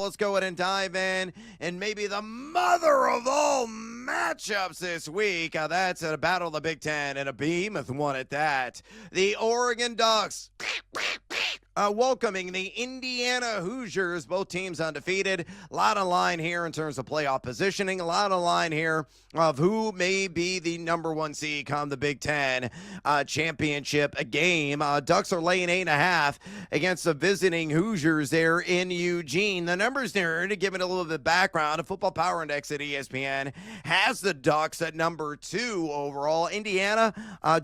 let's go ahead and dive in. And maybe the mother of all matchups this week. That's a battle of the Big Ten and a behemoth one at that. The Oregon Ducks. Welcoming the Indiana Hoosiers, both teams undefeated. A lot on line here in terms of playoff positioning. A lot on line here of who may be the number one seed come the Big Ten championship game. Ducks are laying 8.5 against the visiting Hoosiers there in Eugene. The numbers there, to give it a little bit of background, a Football Power Index at ESPN has the Ducks at number 2 overall. Indiana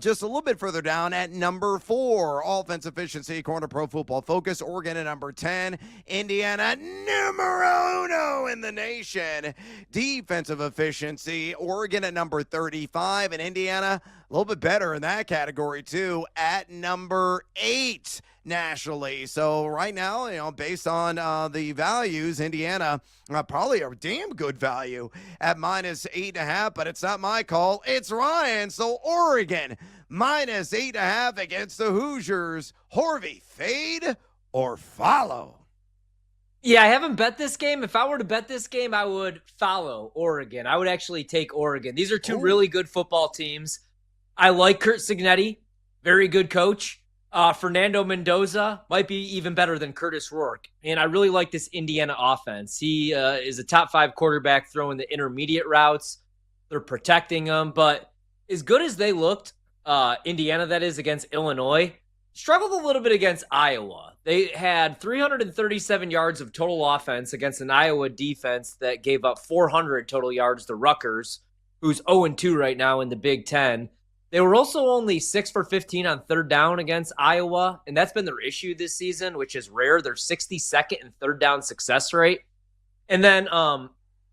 just a little bit further down at number 4. Offense efficiency, according to Pro Football Focus. Oregon at number 10. Indiana numero uno in the nation. Defensive efficiency, Oregon at number 35, and Indiana a little bit better in that category too at number 8 nationally. So right now, based on the values, Indiana probably a damn good value at minus 8.5, but it's not my call. It's Ryan. So Oregon minus 8.5 against the Hoosiers. Horvey, fade or follow? Yeah, I haven't bet this game. If I were to bet this game, I would follow Oregon. I would actually take Oregon. These are two really good football teams. I like Curt Cignetti, very good coach. Fernando Mendoza might be even better than Curtis Rourke. And I really like this Indiana offense. He is a top 5 quarterback throwing the intermediate routes. They're protecting them. But as good as they looked, Indiana that is, against Illinois, struggled a little bit against Iowa. They had 337 yards of total offense against an Iowa defense that gave up 400 total yards to Rutgers, who's 0-2 right now in the Big Ten. They were also only 6 for 15 on third down against Iowa, and that's been their issue this season, which is rare. They're 62nd in third down success rate. And then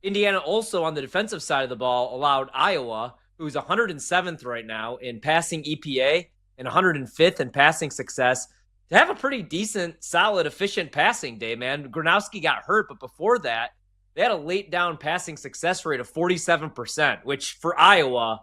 Indiana also on the defensive side of the ball allowed Iowa, who's 107th right now in passing EPA and 105th in passing success, to have a pretty decent, solid, efficient passing day, man. Gronowski got hurt, but before that, they had a late down passing success rate of 47%, which for Iowa,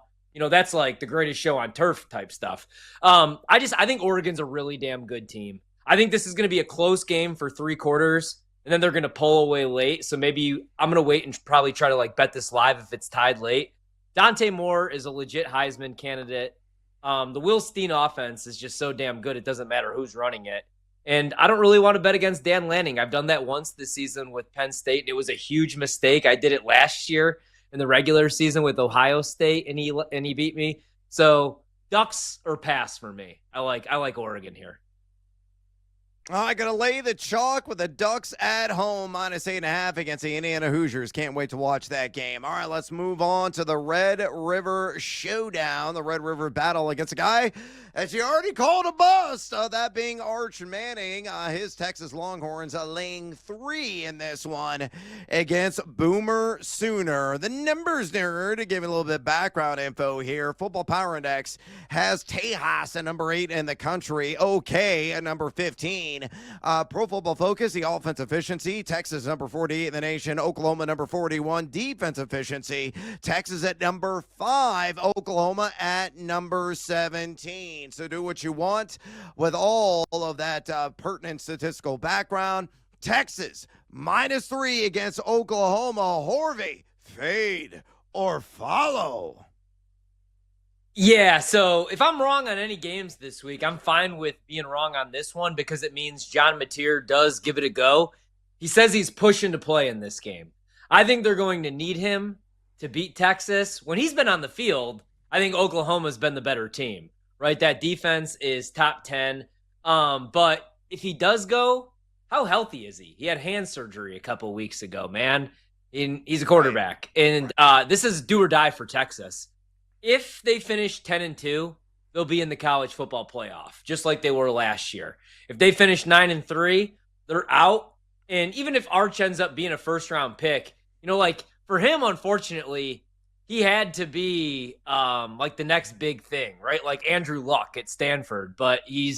that's like the greatest show on turf type stuff. I think Oregon's a really damn good team. I think this is going to be a close game for 3 quarters, and then they're going to pull away late. So maybe I'm going to wait and probably try to bet this live if it's tied late. Dante Moore is a legit Heisman candidate. The Will Steen offense is just so damn good, it doesn't matter who's running it. And I don't really want to bet against Dan Lanning. I've done that once this season with Penn State, and it was a huge mistake. I did it last year in the regular season with Ohio State, and he beat me. So Ducks or pass for me. I like Oregon here. I'm going to lay the chalk with the Ducks at home, minus 8.5 against the Indiana Hoosiers. Can't wait to watch that game. All right, let's move on to the Red River Showdown, the Red River battle against a guy that you already called a bust, that being Arch Manning. His Texas Longhorns laying 3 in this one against Boomer Sooner. The numbers there, to give you a little bit of background info here, Football Power Index has Tejas at number 8 in the country, OK at number 15. Pro Football Focus, the offense efficiency, Texas number 48 in the nation, Oklahoma number 41. Defense efficiency, Texas at number 5, Oklahoma at number 17. So do what you want with all of that pertinent statistical background. Texas minus 3 against Oklahoma. Horvey, fade or follow? Yeah, so if I'm wrong on any games this week, I'm fine with being wrong on this one because it means John Mateer does give it a go. He says he's pushing to play in this game. I think they're going to need him to beat Texas. When he's been on the field, I think Oklahoma's been the better team, right? That defense is top 10. But if he does go, how healthy is he? He had hand surgery a couple weeks ago, man. He's a quarterback. And this is do or die for Texas. If they finish 10-2, they'll be in the college football playoff, just like they were last year. If they finish 9-3, they're out. And even if Arch ends up being a first-round pick, for him, unfortunately, he had to be the next big thing, right? Like Andrew Luck at Stanford. But he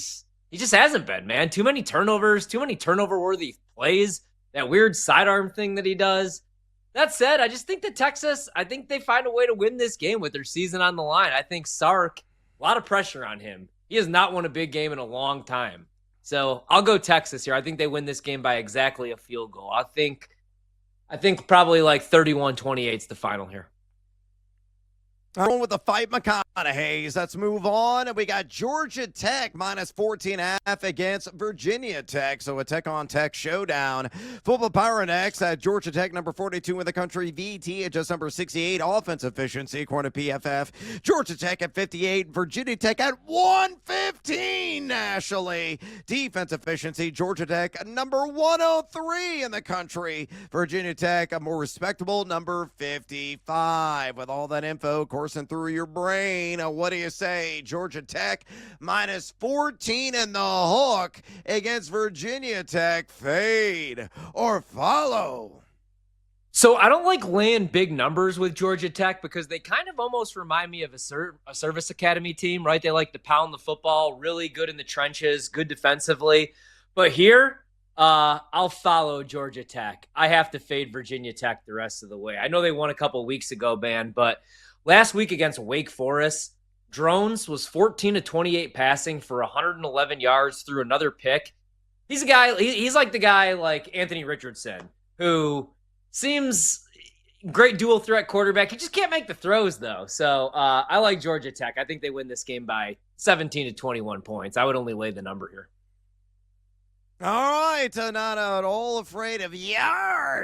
just hasn't been, man. Too many turnovers, too many turnover-worthy plays, that weird sidearm thing that he does. That said, I just think that Texas, I think they find a way to win this game with their season on the line. I think Sark, a lot of pressure on him. He has not won a big game in a long time. So I'll go Texas here. I think they win this game by exactly a field goal. I think I think probably like 31-28 is the final here. Going with the fight, McConaughey's. Let's move on. We got Georgia Tech minus 14.5 against Virginia Tech. So a Tech on Tech showdown. Football Power next at Georgia Tech, number 42 in the country. VT at just number 68. Offense efficiency, according to PFF. Georgia Tech at 58. Virginia Tech at 115 nationally. Defense efficiency, Georgia Tech number 103 in the country. Virginia Tech a more respectable number 55. With all that info coursing through your brain, what do you say? Georgia Tech minus 14 in the hook against Virginia Tech. Fade or follow? So I don't like laying big numbers with Georgia Tech because they kind of almost remind me of a service academy team, right? They like to pound the football, really good in the trenches, good defensively. But here, I'll follow Georgia Tech. I have to fade Virginia Tech the rest of the way. I know they won a couple weeks ago, man, but last week against Wake Forest, Drones was 14-28 passing for 111 yards through another pick. He's a guy, he's like the guy like Anthony Richardson, who seems great dual threat quarterback. He just can't make the throws, though. So I like Georgia Tech. I think they win this game by 17-21 points. I would only lay the number here. All right, not at all afraid of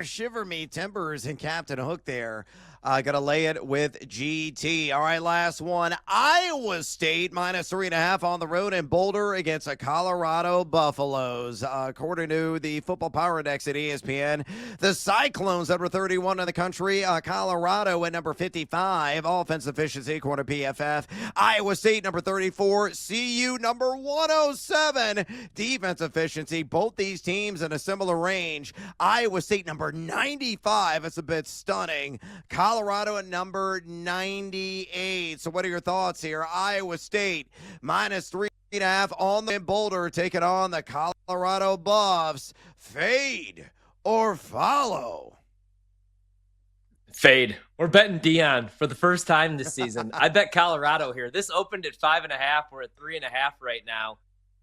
shiver me timbers and Captain Hook there. Gotta lay it with GT. All right, last one. Iowa State minus 3.5 on the road in Boulder against the Colorado Buffaloes. According to the Football Power Index at ESPN, the Cyclones that were 31 in the country. Colorado at number 55. Offense efficiency, according to PFF. Iowa State number 34. CU number 107. Defense efficiency. Both these teams in a similar range. Iowa State number 95. It's a bit stunning. Colorado at number 98. So what are your thoughts here? Iowa State minus 3.5 on the Boulder, taking on the Colorado Buffs. Fade or follow? Fade. We're betting Dion for the first time this season. I bet Colorado here. This opened at 5.5. We're at 3.5 right now.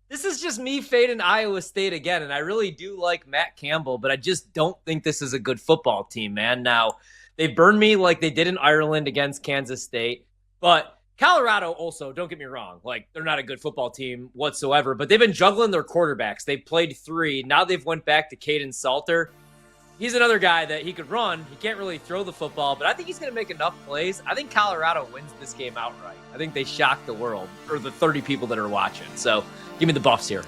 This is just me fading Iowa State again, and I really do like Matt Campbell, but I just don't think this is a good football team, man. Now, they burned me like they did in Ireland against Kansas State. But Colorado also, don't get me wrong, like they're not a good football team whatsoever, but they've been juggling their quarterbacks. They've played 3. Now they've went back to Caden Salter. He's another guy that he could run. He can't really throw the football, but I think he's going to make enough plays. I think Colorado wins this game outright. I think they shock the world, or the 30 people that are watching. So give me the Buffs here.